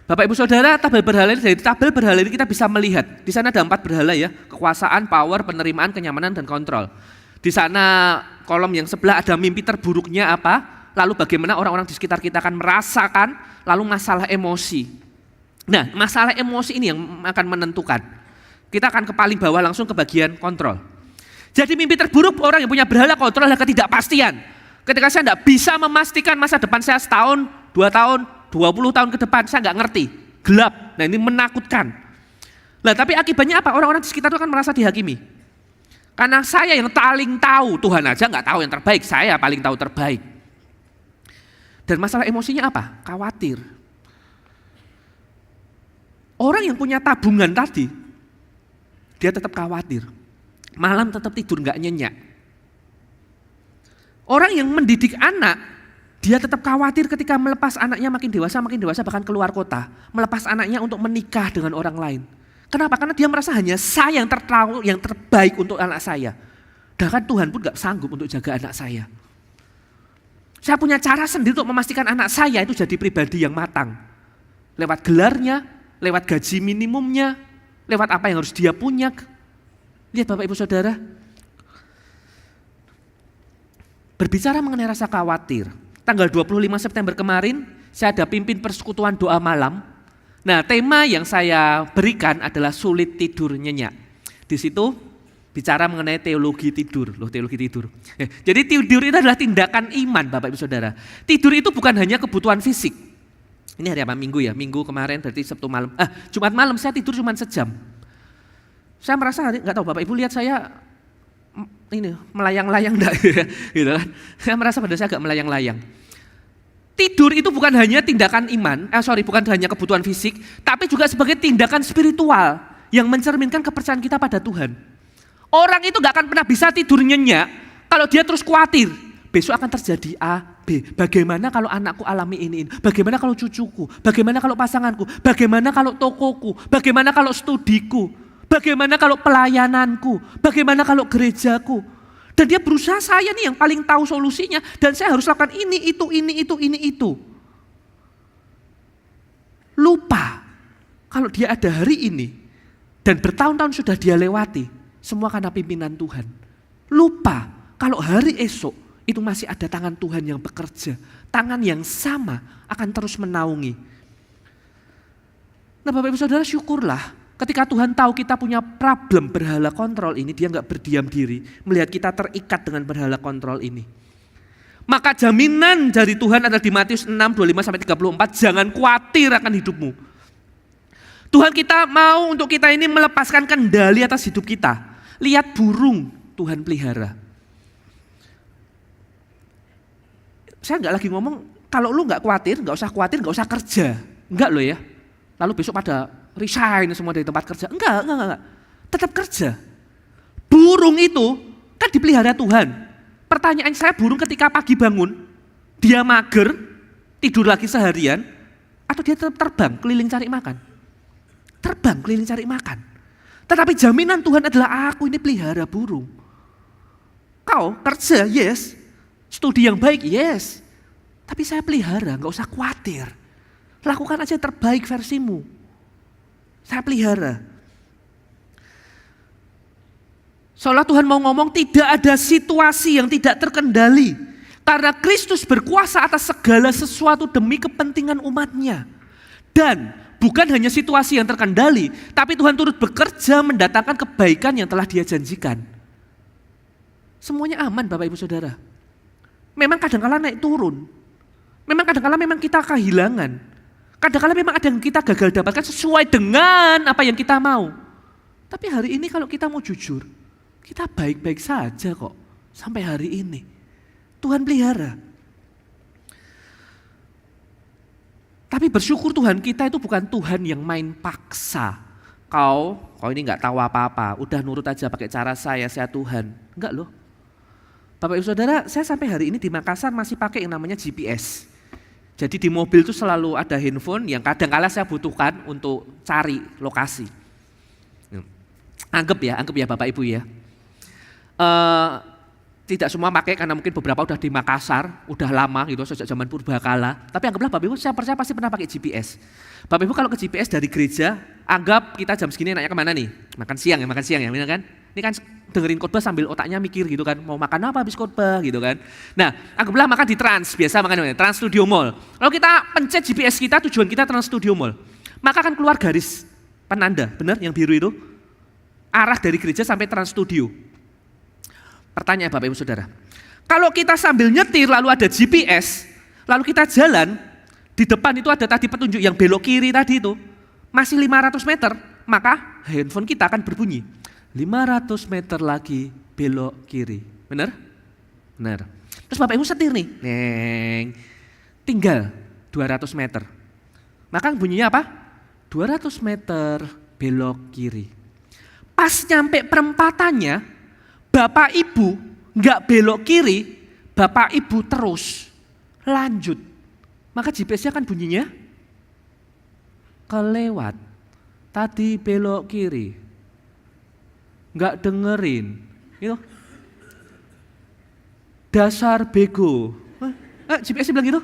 Bapak Ibu Saudara, tabel berhala ini, dari tabel berhala ini kita bisa melihat. Di sana ada 4 berhala ya, kekuasaan, power, penerimaan, kenyamanan, dan kontrol. Di sana kolom yang sebelah ada mimpi terburuknya apa, lalu bagaimana orang-orang di sekitar kita akan merasakan, lalu masalah emosi. Nah, masalah emosi ini yang akan menentukan. Kita akan ke paling bawah langsung ke bagian kontrol. Jadi mimpi terburuk orang yang punya berhala kontrol adalah ketidakpastian. Ketika saya tidak bisa memastikan masa depan saya setahun, 2 tahun, 20 tahun ke depan, saya nggak ngerti, gelap. Nah ini menakutkan. Nah tapi akibatnya apa? Orang-orang di sekitar itu akan merasa dihakimi. Karena saya yang paling tahu, Tuhan aja nggak tahu yang terbaik, saya paling tahu terbaik. Dan masalah emosinya apa? Khawatir. Orang yang punya tabungan tadi, dia tetap khawatir. Malam tetap tidur nggak nyenyak. Orang yang mendidik anak, dia tetap khawatir ketika melepas anaknya makin dewasa bahkan keluar kota. Melepas anaknya untuk menikah dengan orang lain. Kenapa? Karena dia merasa hanya saya yang terbaik untuk anak saya. Bahkan Tuhan pun gak sanggup untuk jaga anak saya. Saya punya cara sendiri untuk memastikan anak saya itu jadi pribadi yang matang. Lewat gelarnya, lewat gaji minimumnya, lewat apa yang harus dia punya. Lihat Bapak Ibu Saudara, berbicara mengenai rasa khawatir, tanggal 25 September kemarin saya ada pimpin persekutuan doa malam. Nah, tema yang saya berikan adalah sulit tidur nyenyak. Di situ bicara mengenai teologi tidur, teologi tidur. Jadi tidur itu adalah tindakan iman Bapak Ibu Saudara. Tidur itu bukan hanya kebutuhan fisik. Ini hari apa? Minggu ya? Minggu kemarin berarti Sabtu malam. Jumat malam saya tidur cuma sejam. Saya merasa nggak tahu Bapak Ibu lihat saya ini melayang-layang enggak gitu kan. Saya merasa pada saya agak melayang-layang. Tidur itu bukan hanya tindakan iman, bukan hanya kebutuhan fisik, tapi juga sebagai tindakan spiritual yang mencerminkan kepercayaan kita pada Tuhan. Orang itu gak akan pernah bisa tidur nyenyak kalau dia terus khawatir. Besok akan terjadi A, B. Bagaimana kalau anakku alami ini? Bagaimana kalau cucuku? Bagaimana kalau pasanganku? Bagaimana kalau tokoku? Bagaimana kalau studiku? Bagaimana kalau pelayananku? Bagaimana kalau gerejaku? Dan dia berusaha, saya nih yang paling tahu solusinya, dan saya harus lakukan ini, itu. Lupa kalau dia ada hari ini dan bertahun-tahun sudah dia lewati, semua karena pimpinan Tuhan. Lupa kalau hari esok itu masih ada tangan Tuhan yang bekerja, tangan yang sama akan terus menaungi. Nah Bapak Ibu Saudara, syukurlah ketika Tuhan tahu kita punya problem berhala kontrol ini, dia gak berdiam diri melihat kita terikat dengan berhala kontrol ini. Maka jaminan dari Tuhan adalah di Matius 6, 25-34, jangan khawatir akan hidupmu. Tuhan kita mau untuk kita ini melepaskan kendali atas hidup kita. Lihat burung Tuhan pelihara. Saya gak lagi ngomong, kalau lu gak khawatir, gak usah kerja. Enggak loh ya. Lalu besok pada resign semua dari tempat kerja. Enggak. Tetap kerja. Burung itu kan dipelihara Tuhan. Pertanyaan saya, burung ketika pagi bangun, dia mager, tidur lagi seharian, atau dia tetap terbang keliling cari makan? Terbang keliling cari makan. Tetapi jaminan Tuhan adalah aku ini pelihara burung. Kau kerja, yes. Studi yang baik, yes. Tapi saya pelihara, gak usah khawatir. Lakukan aja yang terbaik versimu. Saya pelihara. Seolah Tuhan mau ngomong tidak ada situasi yang tidak terkendali. Karena Kristus berkuasa atas segala sesuatu demi kepentingan umatnya. Dan bukan hanya situasi yang terkendali, tapi Tuhan turut bekerja mendatangkan kebaikan yang telah Dia janjikan. Semuanya aman Bapak Ibu Saudara. Memang kadang-kala naik turun. Memang kadang-kala memang kita kehilangan. Kadang-kala memang ada yang kita gagal dapatkan sesuai dengan apa yang kita mau. Tapi hari ini kalau kita mau jujur, kita baik-baik saja kok sampai hari ini. Tuhan pelihara. Tapi bersyukur Tuhan kita itu bukan Tuhan yang main paksa. Kau ini gak tahu apa-apa, udah nurut aja pakai cara saya Tuhan. Enggak loh. Bapak Ibu Saudara, saya sampai hari ini di Makassar masih pakai yang namanya GPS. Jadi di mobil itu selalu ada handphone yang kadang-kala saya butuhkan untuk cari lokasi. Anggap ya Bapak Ibu ya. Tidak semua pakai karena mungkin beberapa udah di Makassar, udah lama gitu sejak zaman purbakala. Tapi anggaplah Bapak Ibu, saya percaya pasti pernah pakai GPS. Bapak Ibu kalau ke GPS dari gereja, anggap kita jam segini naiknya kemana nih? Makan siang ya, benar kan? Ini kan dengerin khotbah sambil otaknya mikir gitu kan, mau makan apa habis khotbah gitu kan. Nah, anggaplah makan di Trans, biasa makan di Trans Studio Mall. Lalu kita pencet GPS kita, tujuan kita Trans Studio Mall. Maka akan keluar garis penanda, benar yang biru itu, arah dari gereja sampai Trans Studio. Pertanyaan Bapak Ibu Saudara, kalau kita sambil nyetir lalu ada GPS, lalu kita jalan, di depan itu ada tadi petunjuk yang belok kiri tadi itu, masih 500 meter, maka handphone kita akan berbunyi. 500 meter lagi belok kiri. Benar? Benar. Terus Bapak Ibu setir nih. Neng. Tinggal 200 meter. Maka bunyinya apa? 200 meter belok kiri. Pas nyampe perempatannya, Bapak Ibu nggak belok kiri, Bapak Ibu terus lanjut. Maka GPS-nya kan bunyinya kelewat. Tadi belok kiri. Nggak dengerin, gitu. Dasar bego. GPS bilang gitu.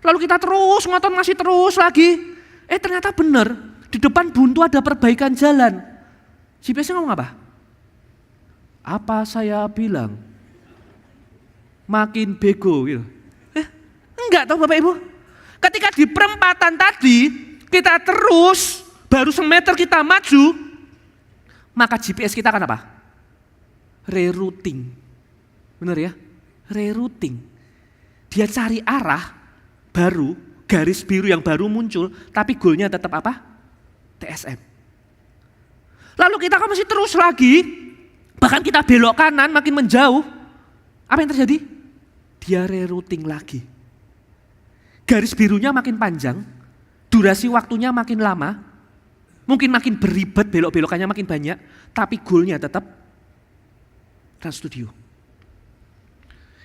Lalu kita terus ngotot masih terus lagi. Ternyata benar, di depan buntu ada perbaikan jalan. GPS-nya ngomong apa? Apa saya bilang? Makin bego gitu. Enggak tahu Bapak Ibu. Ketika di perempatan tadi kita terus baru semeter kita maju, maka GPS kita akan apa? Rerouting. Benar ya? Rerouting. Dia cari arah baru, garis biru yang baru muncul, tapi goalnya tetap apa? TSM. Lalu kita kan masih terus lagi, bahkan kita belok kanan makin menjauh. Apa yang terjadi? Dia rerouting lagi. Garis birunya makin panjang, durasi waktunya makin lama, mungkin makin beribet, belok-belokannya makin banyak, tapi goalnya tetap Trans Studio.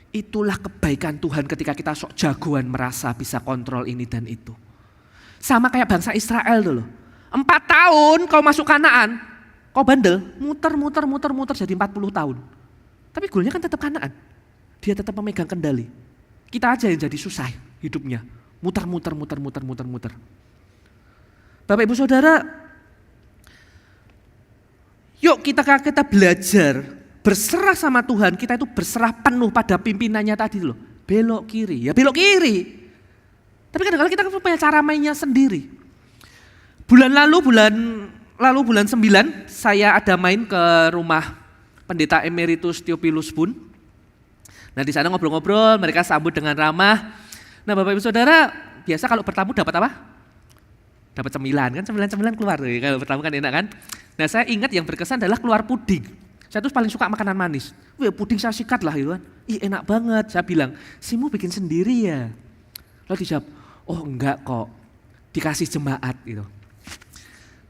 Itulah kebaikan Tuhan ketika kita sok jagoan merasa bisa kontrol ini dan itu. Sama kayak bangsa Israel dulu. 4 tahun kau masuk Kanaan, kau bandel, muter jadi 40 tahun. Tapi goalnya kan tetap Kanaan. Dia tetap memegang kendali. Kita aja yang jadi susah hidupnya. Muter. Bapak Ibu Saudara, yuk kita belajar berserah sama Tuhan. Kita itu berserah penuh pada pimpinannya tadi loh. Belok kiri, ya belok kiri. Tapi kadang-kadang kita punya cara mainnya sendiri. Bulan 9 saya ada main ke rumah Pendeta Emeritus Theophilus Boon. Nah di sana ngobrol-ngobrol, mereka sambut dengan ramah. Nah Bapak Ibu Saudara, biasa kalau bertamu dapat apa? Dapat cemilan kan, cemilan keluar. Kalau bertamu kan enak kan? Nah saya ingat yang berkesan adalah keluar puding. Saya tuh paling suka makanan manis. Wih, puding saya sikat lah gitu kan. Ih enak banget. Saya bilang, Simu bikin sendiri ya? Lalu dijawab, oh enggak kok, dikasih jemaat gitu.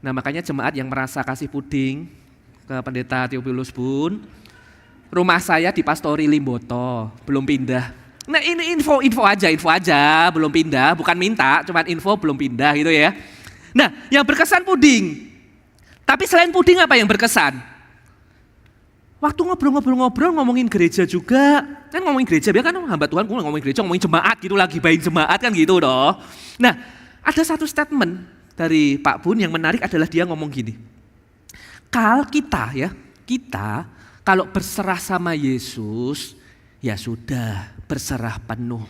Nah makanya jemaat yang merasa kasih puding ke Pendeta Theophilus Boon, rumah saya di Pastori Limboto, belum pindah. Nah ini info aja, belum pindah, bukan minta, cuma info belum pindah gitu ya. Nah yang berkesan puding, tapi selain puding apa yang berkesan? Waktu ngobrol-ngobrol ngomongin gereja juga, kan ngomongin gereja, biar kan hamba Tuhan ngomongin gereja, ngomongin jemaat gitu lagi, bayin jemaat kan gitu loh. Nah ada satu statement dari Pak Boon yang menarik adalah dia ngomong gini, kita kalau berserah sama Yesus, ya sudah berserah penuh.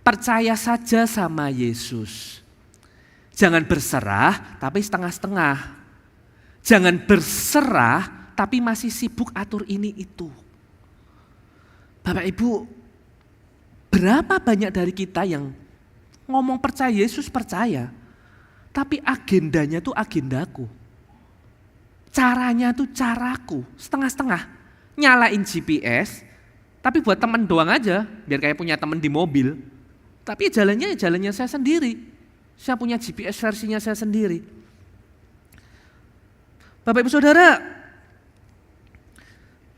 Percaya saja sama Yesus. Jangan berserah tapi setengah-setengah. Jangan berserah tapi masih sibuk atur ini itu. Bapak Ibu, berapa banyak dari kita yang ngomong percaya Yesus percaya, tapi agendanya tuh agendaku. Caranya tuh caraku, setengah-setengah. Nyalain GPS, tapi buat teman doang aja, biar kayak punya teman di mobil. Tapi jalannya saya sendiri. Saya punya GPS versinya saya sendiri. Bapak Ibu Saudara,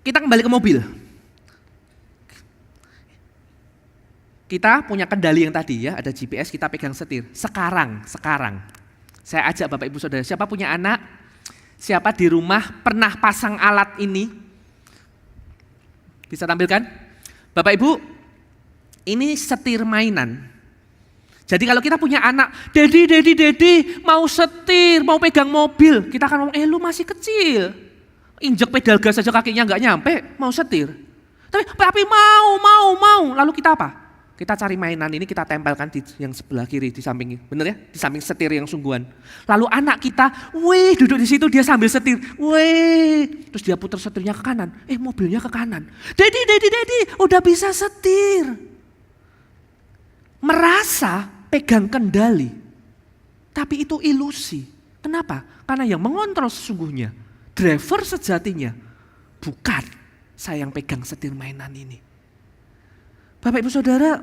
kita kembali ke mobil. Kita punya kendali yang tadi ya, ada GPS, kita pegang setir. Sekarang, saya ajak Bapak Ibu Saudara, siapa punya anak, siapa di rumah pernah pasang alat ini? Bisa tampilkan? Bapak Ibu, ini setir mainan. Jadi kalau kita punya anak, Dedi, mau setir, mau pegang mobil, kita akan ngomong, lu masih kecil. Injek pedal gas saja kakinya nggak nyampe, mau setir. Tapi mau. Lalu kita apa? Kita cari mainan ini, kita tempelkan di yang sebelah kiri, di samping, bener ya? Di samping setir yang sungguhan. Lalu anak kita, duduk di situ, dia sambil setir, terus dia putar setirnya ke kanan, mobilnya ke kanan. Dedi, udah bisa setir. Merasa pegang kendali, tapi itu ilusi. Kenapa? Karena yang mengontrol sesungguhnya, driver sejatinya, bukan saya yang pegang setir mainan ini. Bapak Ibu Saudara,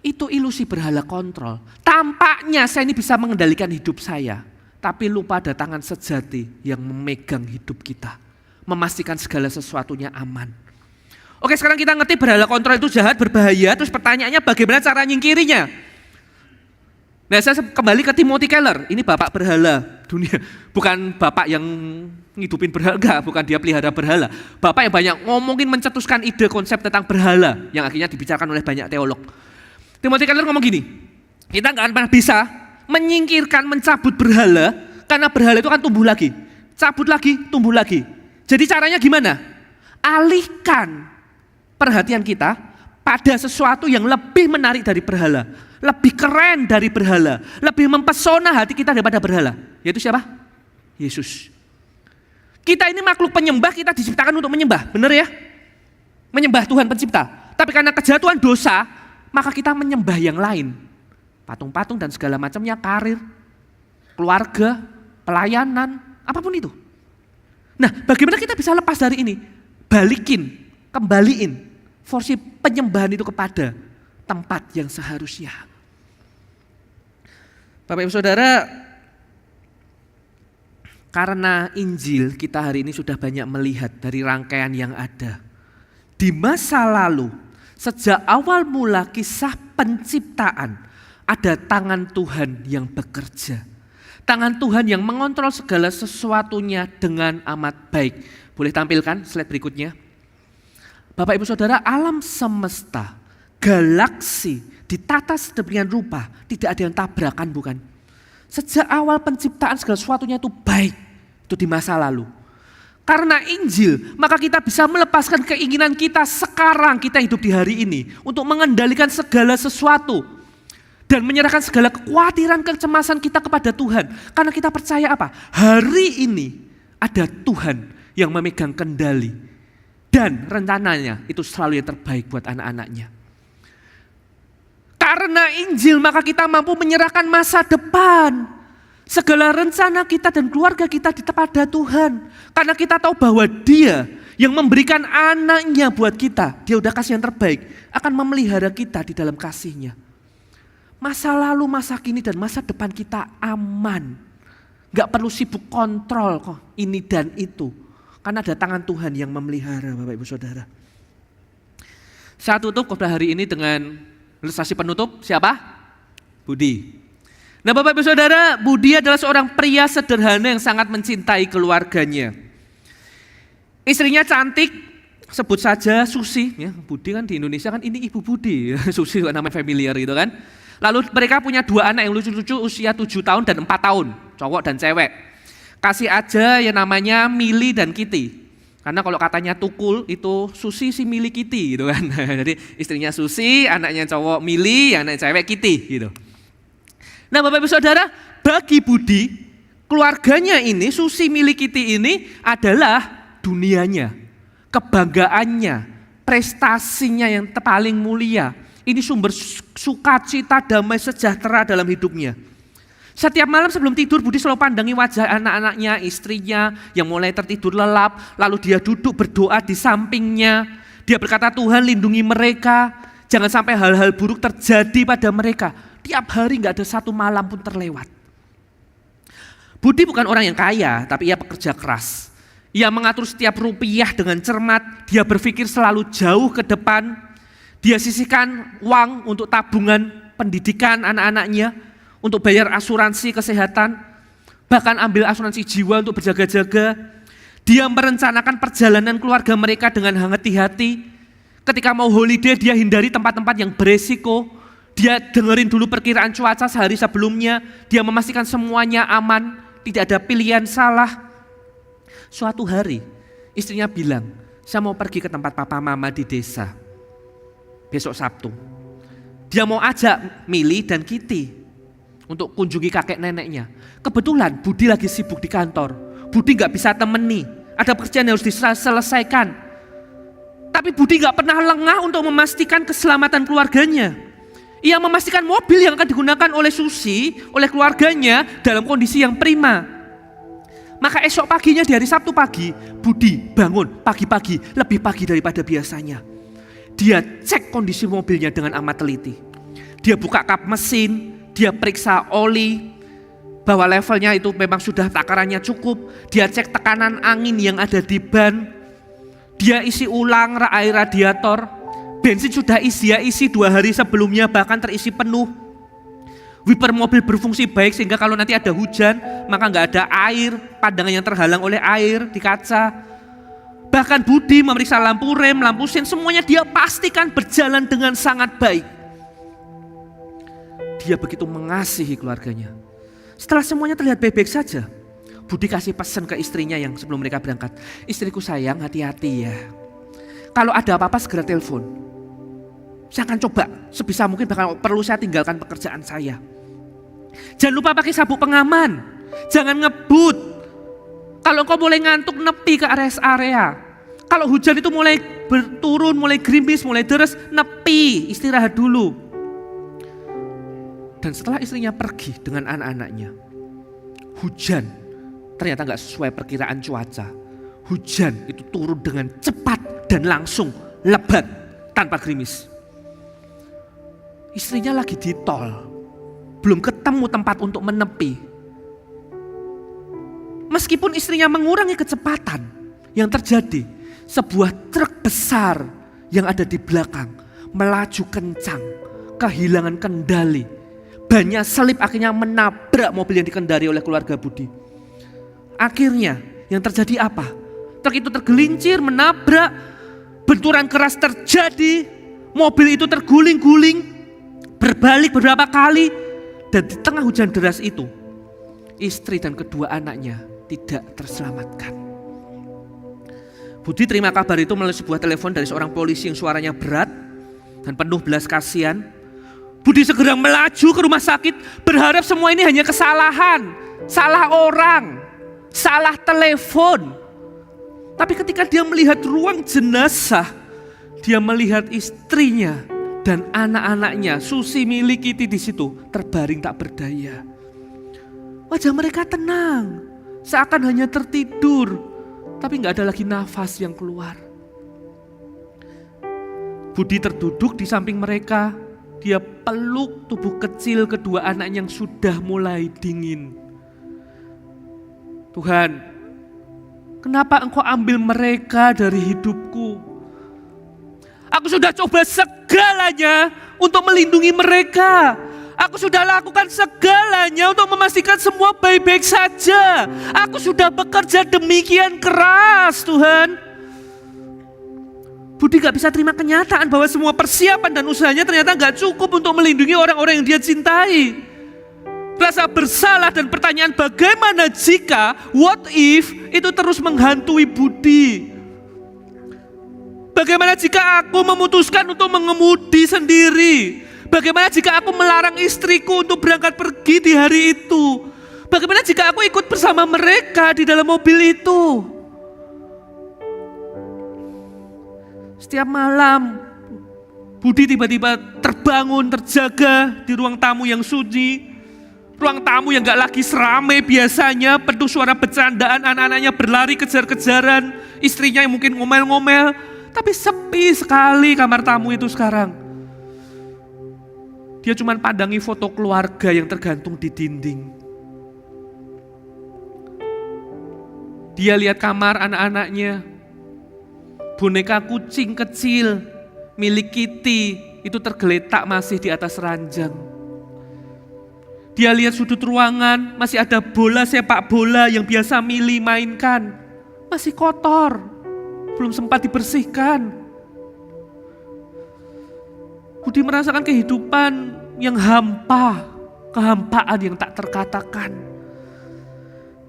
itu ilusi berhala kontrol. Tampaknya saya ini bisa mengendalikan hidup saya, tapi lupa ada tangan sejati yang memegang hidup kita, memastikan segala sesuatunya aman. Oke, sekarang kita ngerti berhala kontrol itu jahat, berbahaya, terus pertanyaannya bagaimana cara nyingkirinya? Nah saya kembali ke Timothy Keller, ini bapak berhala dunia, bukan bapak yang ngidupin berhala, enggak, bukan dia pelihara berhala. Bapak yang banyak ngomongin mencetuskan ide konsep tentang berhala yang akhirnya dibicarakan oleh banyak teolog. Timothy Keller ngomong gini, kita nggak akan pernah bisa menyingkirkan, mencabut berhala Karena berhala itu kan tumbuh lagi, cabut lagi, tumbuh lagi. Jadi caranya gimana? Alihkan perhatian kita pada sesuatu yang lebih menarik dari berhala, lebih keren dari berhala, lebih mempesona hati kita daripada berhala. Yaitu siapa? Yesus. Kita ini makhluk penyembah, kita diciptakan untuk menyembah, benar ya? Menyembah Tuhan pencipta. Tapi karena kejatuhan dosa, maka kita menyembah yang lain. Patung-patung dan segala macamnya, karir, keluarga, pelayanan, apapun itu. Nah, bagaimana kita bisa lepas dari ini? Kembaliin porsi penyembahan itu kepada tempat yang seharusnya. Bapak Ibu Saudara, karena Injil kita hari ini sudah banyak melihat dari rangkaian yang ada. Di masa lalu, sejak awal mula kisah penciptaan, ada tangan Tuhan yang bekerja. Tangan Tuhan yang mengontrol segala sesuatunya dengan amat baik. Boleh tampilkan slide berikutnya. Bapak Ibu Saudara, alam semesta, galaksi ditata sedemikian rupa, tidak ada yang tabrakan, bukan? Sejak awal penciptaan segala sesuatunya itu baik, itu di masa lalu. Karena Injil, maka kita bisa melepaskan keinginan kita sekarang, kita hidup di hari ini, untuk mengendalikan segala sesuatu dan menyerahkan segala kekhawatiran, kecemasan kita kepada Tuhan. Karena kita percaya apa? Hari ini ada Tuhan yang memegang kendali dan rencananya itu selalu yang terbaik buat anak-anaknya. Karena Injil maka kita mampu menyerahkan masa depan. Segala rencana kita dan keluarga kita kepada Tuhan. Karena kita tahu bahwa Dia yang memberikan anaknya buat kita. Dia udah kasih yang terbaik. Akan memelihara kita di dalam kasih-Nya. Masa lalu, masa kini dan masa depan kita aman. Gak perlu sibuk kontrol kok ini dan itu. Karena ada tangan Tuhan yang memelihara Bapak Ibu Saudara. Saya tutup khotbah hari ini dengan ilustrasi penutup, siapa? Budi. Nah Bapak Ibu Saudara, Budi adalah seorang pria sederhana yang sangat mencintai keluarganya. Istrinya cantik, sebut saja Susi. Ya, Budi kan di Indonesia kan ini Ibu Budi, Susi namanya familiar gitu kan. Lalu mereka punya 2 anak yang lucu-lucu usia 7 tahun dan 4 tahun, cowok dan cewek. Kasih aja yang namanya Mili dan Kitty. Karena kalau katanya Tukul itu Susi si Mili Kitty gitu kan. Jadi istrinya Susi, anaknya cowok Mili, anaknya cewek Kitty gitu. Nah Bapak Ibu Saudara, bagi Budi, keluarganya ini, Susi Mili Kitty ini adalah dunianya, kebanggaannya, prestasinya yang paling mulia. Ini sumber sukacita, damai, sejahtera dalam hidupnya. Setiap malam sebelum tidur Budi selalu pandangi wajah anak-anaknya, istrinya yang mulai tertidur lelap. Lalu dia duduk berdoa di sampingnya. Dia berkata, Tuhan lindungi mereka. Jangan sampai hal-hal buruk terjadi pada mereka. Tiap hari gak ada satu malam pun terlewat. Budi bukan orang yang kaya, tapi ia pekerja keras. Ia mengatur setiap rupiah dengan cermat. Dia berpikir selalu jauh ke depan. Dia sisihkan uang untuk tabungan pendidikan anak-anaknya. Untuk bayar asuransi kesehatan, bahkan ambil asuransi jiwa untuk berjaga-jaga. Dia merencanakan perjalanan keluarga mereka dengan hati-hati. Ketika mau holiday dia hindari tempat-tempat yang beresiko. Dia dengerin dulu perkiraan cuaca sehari sebelumnya. Dia memastikan semuanya aman, tidak ada pilihan salah. Suatu hari istrinya bilang, saya mau pergi ke tempat papa mama di desa. Besok Sabtu. Dia mau ajak Mili dan Kitty untuk kunjungi kakek neneknya. Kebetulan Budi lagi sibuk di kantor. Budi gak bisa temeni. Ada pekerjaan yang harus diselesaikan. Tapi Budi gak pernah lengah untuk memastikan keselamatan keluarganya. Ia memastikan mobil yang akan digunakan oleh Susi, oleh keluarganya dalam kondisi yang prima. Maka esok paginya di hari Sabtu pagi, Budi bangun pagi-pagi, lebih pagi daripada biasanya. Dia cek kondisi mobilnya dengan amat teliti. Dia buka kap mesin, dia periksa oli, bahwa levelnya itu memang sudah takarannya cukup. Dia cek tekanan angin yang ada di ban. Dia isi ulang air radiator. Bensin sudah dia isi 2 hari sebelumnya, bahkan terisi penuh. Wiper mobil berfungsi baik sehingga kalau nanti ada hujan, maka nggak ada air, pandangan yang terhalang oleh air di kaca. Bahkan Budi memeriksa lampu rem, lampu sen, semuanya dia pastikan berjalan dengan sangat baik. Dia begitu mengasihi keluarganya. Setelah semuanya terlihat baik-baik saja, Budi kasih pesan ke istrinya yang sebelum mereka berangkat. Istriku sayang, hati-hati ya. Kalau ada apa-apa segera telepon. Saya akan coba sebisa mungkin, bahkan perlu saya tinggalkan pekerjaan saya. Jangan lupa pakai sabuk pengaman. Jangan ngebut. Kalau engkau mulai ngantuk, nepi ke rest area. Kalau hujan itu mulai berturun, mulai gerimis, mulai deres, nepi, istirahat dulu. Dan setelah istrinya pergi dengan anak-anaknya, hujan ternyata gak sesuai perkiraan cuaca. Hujan itu turun dengan cepat dan langsung lebat tanpa gerimis. Istrinya lagi di tol, belum ketemu tempat untuk menepi. Meskipun istrinya mengurangi kecepatan, yang terjadi sebuah truk besar yang ada di belakang melaju kencang, kehilangan kendali. Bannya selip akhirnya menabrak mobil yang dikendari oleh keluarga Budi. Akhirnya yang terjadi apa? Truk itu tergelincir, menabrak, benturan keras terjadi, mobil itu terguling-guling, berbalik beberapa kali, dan di tengah hujan deras itu, istri dan kedua anaknya tidak terselamatkan. Budi terima kabar itu melalui sebuah telepon dari seorang polisi yang suaranya berat dan penuh belas kasihan. Budi segera melaju ke rumah sakit, berharap semua ini hanya kesalahan, salah orang, salah telepon. Tapi ketika dia melihat ruang jenazah, dia melihat istrinya dan anak-anaknya, Susi, Mili, Kiti di situ terbaring tak berdaya. Wajah mereka tenang, seakan hanya tertidur, tapi gak ada lagi nafas yang keluar. Budi terduduk di samping mereka. Dia peluk tubuh kecil kedua anak yang sudah mulai dingin. Tuhan, kenapa Engkau ambil mereka dari hidupku? Aku sudah coba segalanya untuk melindungi mereka. Aku sudah lakukan segalanya untuk memastikan semua baik-baik saja. Aku sudah bekerja demikian keras, Tuhan. Budi gak bisa terima kenyataan bahwa semua persiapan dan usahanya ternyata gak cukup untuk melindungi orang-orang yang dia cintai. Rasa bersalah dan pertanyaan bagaimana jika, what if, itu terus menghantui Budi. Bagaimana jika aku memutuskan untuk mengemudi sendiri? Bagaimana jika aku melarang istriku untuk berangkat pergi di hari itu? Bagaimana jika aku ikut bersama mereka di dalam mobil itu? Setiap malam, Budi tiba-tiba terbangun, terjaga di ruang tamu yang sunyi. Ruang tamu yang gak lagi seramai biasanya, penuh suara bercandaan, anak-anaknya berlari kejar-kejaran, istrinya yang mungkin ngomel-ngomel. Tapi sepi sekali kamar tamu itu sekarang. Dia cuma pandangi foto keluarga yang tergantung di dinding. Dia lihat kamar anak-anaknya. Boneka kucing kecil milik Kitty itu tergeletak masih di atas ranjang. Dia lihat sudut ruangan, masih ada bola sepak bola yang biasa Mili mainkan. Masih kotor, belum sempat dibersihkan. Budi merasakan kehidupan yang hampa, kehampaan yang tak terkatakan.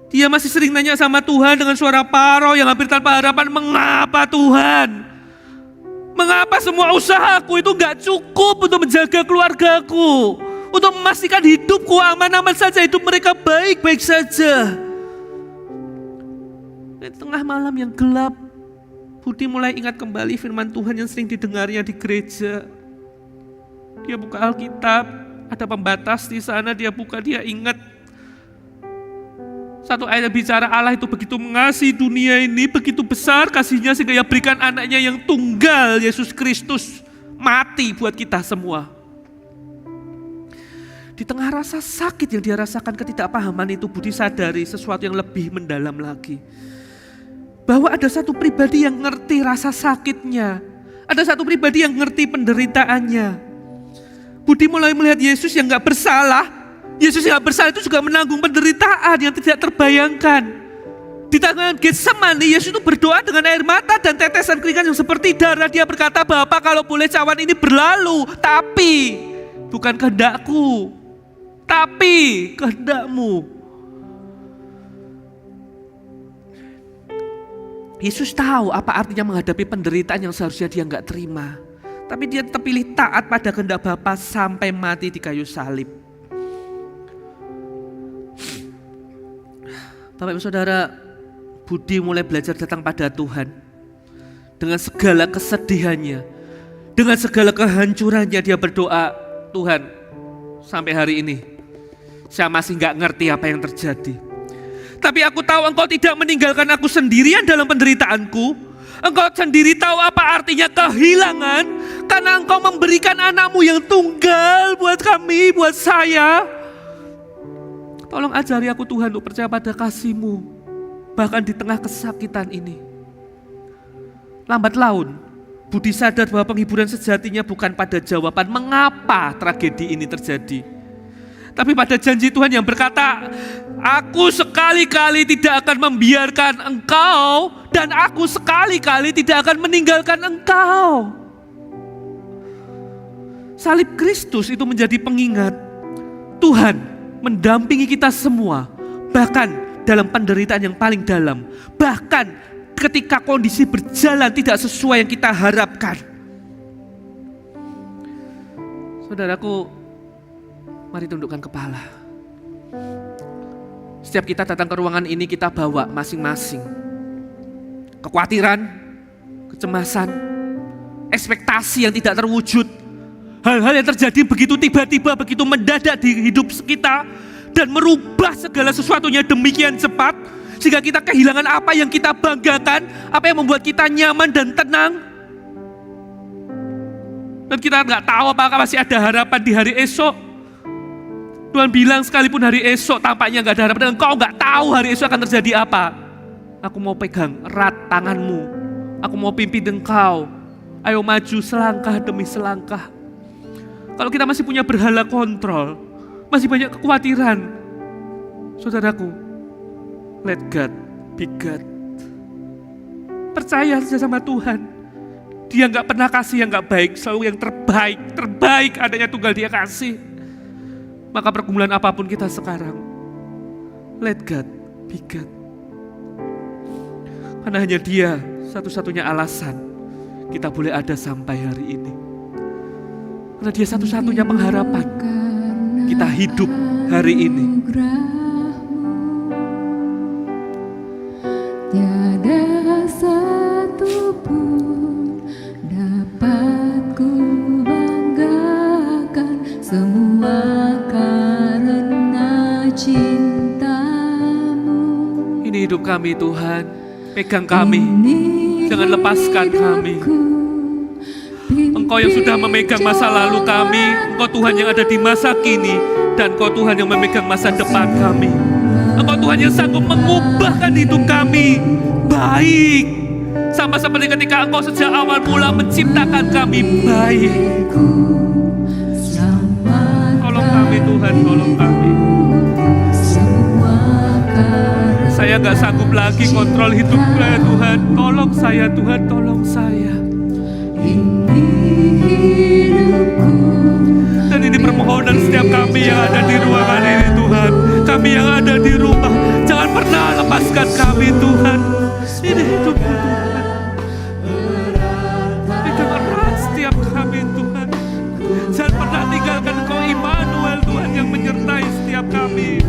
Dia masih sering nanya sama Tuhan dengan suara parau yang hampir tanpa harapan, mengapa Tuhan? Mengapa semua usahaku itu gak cukup untuk menjaga keluargaku? Untuk memastikan hidupku aman-aman saja, hidup mereka baik-baik saja. Di tengah malam yang gelap, Budi mulai ingat kembali firman Tuhan yang sering didengarnya di gereja. Dia buka Alkitab, ada pembatas di sana, dia buka, dia ingat. Satu ayat bicara Allah itu begitu mengasihi dunia ini, begitu besar kasihnya sehingga Ia berikan anaknya yang tunggal, Yesus Kristus, mati buat kita semua. Di tengah rasa sakit yang dia rasakan, ketidakpahaman itu, Budi sadari sesuatu yang lebih mendalam lagi. Bahwa ada satu pribadi yang ngerti rasa sakitnya, ada satu pribadi yang ngerti penderitaannya. Budi mulai melihat Yesus yang gak bersalah. Yesus yang bersalah itu juga menanggung penderitaan yang tidak terbayangkan. Di tangan Getsemani, Yesus itu berdoa dengan air mata dan tetesan keringat yang seperti darah. Dia berkata, Bapa kalau boleh cawan ini berlalu, tapi bukan kehendakku, tapi kehendak-Mu. Yesus tahu apa artinya menghadapi penderitaan yang seharusnya dia nggak terima. Tapi dia tetap pilih taat pada kehendak Bapa sampai mati di kayu salib. Bapak Ibu Saudara, Budi mulai belajar datang pada Tuhan. Dengan segala kesedihannya, dengan segala kehancurannya dia berdoa, Tuhan, sampai hari ini saya masih gak ngerti apa yang terjadi. Tapi aku tahu Engkau tidak meninggalkan aku sendirian dalam penderitaanku. Engkau sendiri tahu apa artinya kehilangan, karena Engkau memberikan anak-Mu yang tunggal buat kami, buat saya. Tolong ajari aku Tuhan untuk percaya pada kasih-Mu, bahkan di tengah kesakitan ini. Lambat laun, Budi sadar bahwa penghiburan sejatinya bukan pada jawaban mengapa tragedi ini terjadi, tapi pada janji Tuhan yang berkata, aku sekali-kali tidak akan membiarkan engkau, dan aku sekali-kali tidak akan meninggalkan engkau. Salib Kristus itu menjadi pengingat Tuhan mendampingi kita semua, bahkan dalam penderitaan yang paling dalam, bahkan ketika kondisi berjalan tidak sesuai yang kita harapkan. Saudaraku, mari tundukkan kepala. Setiap kita datang ke ruangan ini, kita bawa masing-masing kekhawatiran, kecemasan, ekspektasi yang tidak terwujud, hal-hal yang terjadi begitu tiba-tiba, begitu mendadak di hidup kita, dan merubah segala sesuatunya demikian cepat, sehingga kita kehilangan apa yang kita banggakan, apa yang membuat kita nyaman dan tenang. Dan kita nggak tahu apakah masih ada harapan di hari esok. Tuhan bilang sekalipun hari esok tampaknya nggak ada harapan, dan engkau nggak tahu hari esok akan terjadi apa. Aku mau pegang erat tanganmu, aku mau pimpin engkau. Ayo maju selangkah demi selangkah. Kalau kita masih punya berhala kontrol, masih banyak kekhawatiran, saudaraku, let God be God. Percaya saja sama Tuhan. Dia gak pernah kasih yang gak baik, selalu yang terbaik. Terbaik adanya tunggal dia kasih. Maka pergumulan apapun kita sekarang, let God be God. Karena hanya Dia satu-satunya alasan kita boleh ada sampai hari ini. Karena Dia satu-satunya pengharapan kita hidup hari ini. Tiada satu pun dapat ku banggakan, semua karena cinta-Mu. Ini hidup kami Tuhan, pegang kami, jangan lepaskan kami. Engkau yang sudah memegang masa lalu kami, Engkau Tuhan yang ada di masa kini, dan Engkau Tuhan yang memegang masa depan kami. Engkau Tuhan yang sanggup mengubahkan hidup kami baik, sama seperti ketika Engkau sejak awal mula menciptakan kami baik. Tolong kami Tuhan, tolong kami. Saya gak sanggup lagi kontrol hidup saya Tuhan. Tolong saya Tuhan, tolong saya. Dan ini permohonan setiap kami yang ada di ruangan ini Tuhan. Kami yang ada di rumah, jangan pernah lepaskan kami Tuhan. Ini hidupku Tuhan. Pegang erat setiap kami Tuhan. Jangan pernah tinggalkan Engkau Immanuel Tuhan yang menyertai setiap kami.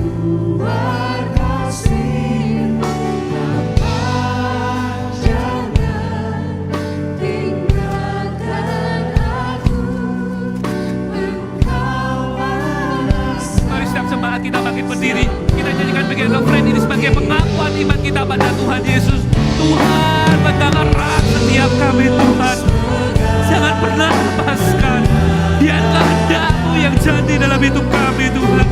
Jemaat kita bangkit berdiri, kita nyanyikan bagian refrain ini sebagai pengakuan iman kita pada Tuhan Yesus. Tuhan, pegang erat setiap kami Tuhan, jangan pernah lepaskan. Biarlah kehendak-Mu yang jadi dalam hidup kami Tuhan.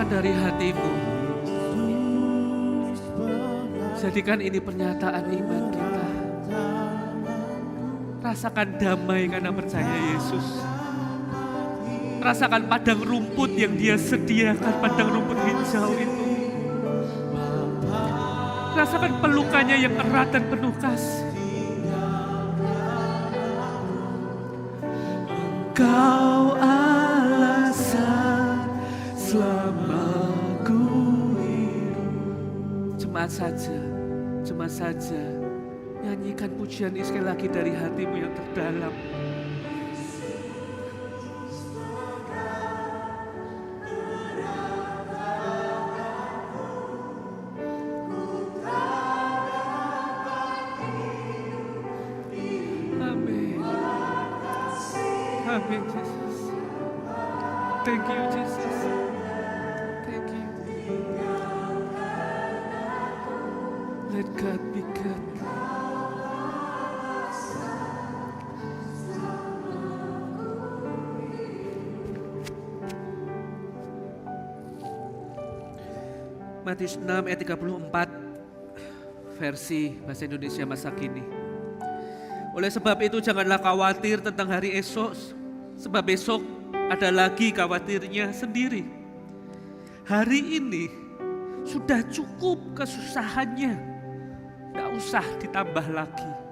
Dari hatimu, jadikan ini pernyataan iman kita. rasakan damai karena percaya Yesus. Rasakan padang rumput yang Dia sediakan, padang rumput hijau itu. Rasakan pelukannya yang erat dan penuh kasih. Engkau alasan selama ku hidup. Cuma saja nyanyikan pujian ini sekali lagi dari hatimu yang terdalam. Amin. Amin, Jesus. Thank you, Jesus. Thank you. Let God be God. Matius 6 ayat 34 versi bahasa Indonesia masa kini. Oleh sebab itu janganlah khawatir tentang hari esok, sebab besok ada lagi khawatirnya sendiri. Hari ini sudah cukup kesusahannya, tidak usah ditambah lagi.